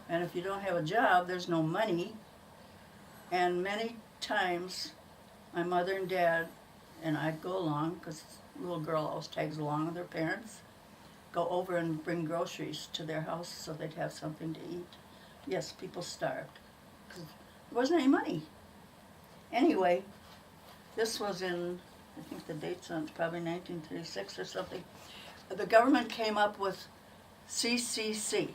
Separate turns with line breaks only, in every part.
And if you don't have a job, there's no money. And many times, my mother and dad and I'd go along, because little girl always tags along with her parents, go over and bring groceries to their house so they'd have something to eat. Yes, people starved, because there wasn't any money. Anyway, this was in, I think the date's on, probably 1936 or something. The government came up with CCC,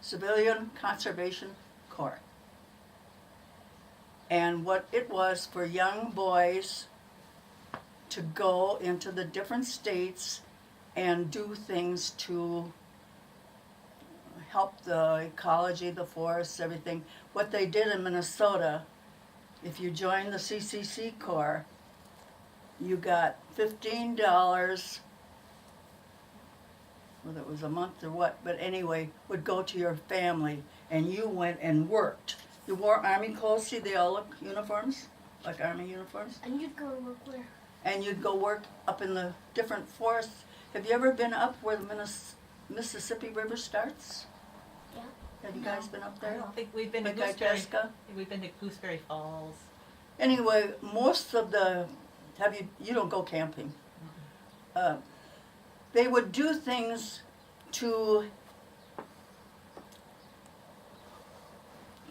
Civilian Conservation Corps. And what it was for young boys to go into the different states and do things to help the ecology, the forests, everything. What they did in Minnesota, if you joined the CCC Corps, you got $15, whether it was a month or what, but anyway, would go to your family, and you went and worked. You wore Army clothes, see they all look uniforms, like Army uniforms?
And you'd go work where?
And you'd go work up in the different forests. Have you ever been up where the Mississippi River starts?
Yeah.
Have you guys been up
I
there?
don't think we've been to
Like
Gooseberry.
Itasca?
We've been to Gooseberry Falls.
Anyway, most of the, you don't go camping. They would do things to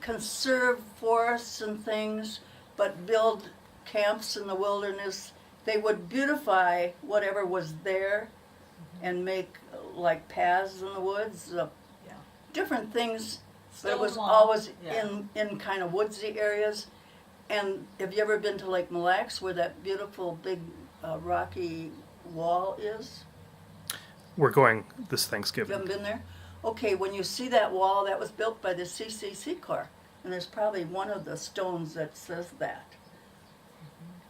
conserve forests and things, but build camps in the wilderness. They would beautify whatever was there and make like paths in the woods,
Yeah.
different things. But it was
Stonewall,
always
yeah.
in kind of woodsy areas. And have you ever been to Lake Mille Lacs where that beautiful big rocky wall is?
We're going this
You
Thanksgiving.
haven't been there? Okay, when you see that wall, that was built by the CCC Corps. And there's probably one of the stones that says that.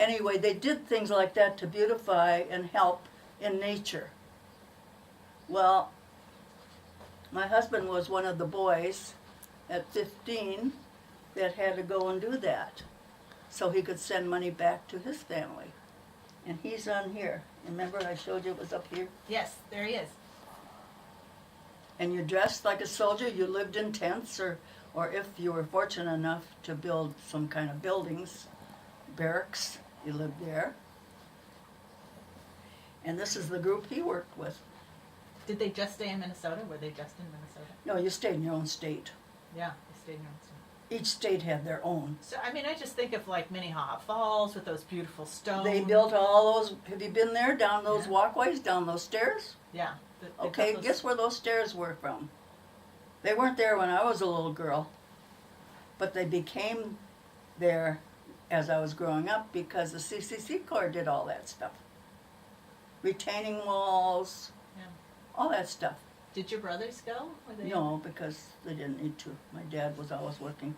Anyway, they did things like that to beautify and help in nature. Well, my husband was one of the boys at 15 that had to go and do that so he could send money back to his family. And he's on here. Remember I showed you it was up here?
Yes, there he is.
And you dressed like a soldier, you lived in tents, or if you were fortunate enough to build some kind of buildings, barracks, you lived there. And this is the group he worked with.
Did they just stay in Minnesota? Were they just in Minnesota?
No, you stayed in your own state.
Yeah, they stayed in Minnesota.
Each state had their own.
So, I mean, I just think of like Minnehaha Falls with those beautiful stones.
They built all those, have you been there, down those
Yeah.
walkways, down those stairs?
Yeah. they've got
Okay,
those-
guess where those stairs were from? They weren't there when I was a little girl, but they became there as I was growing up because the CCC Corps did all that stuff. Retaining walls,
Yeah.
all that stuff.
Did your brothers go? Were they?
No, because they didn't need to. My dad was always working.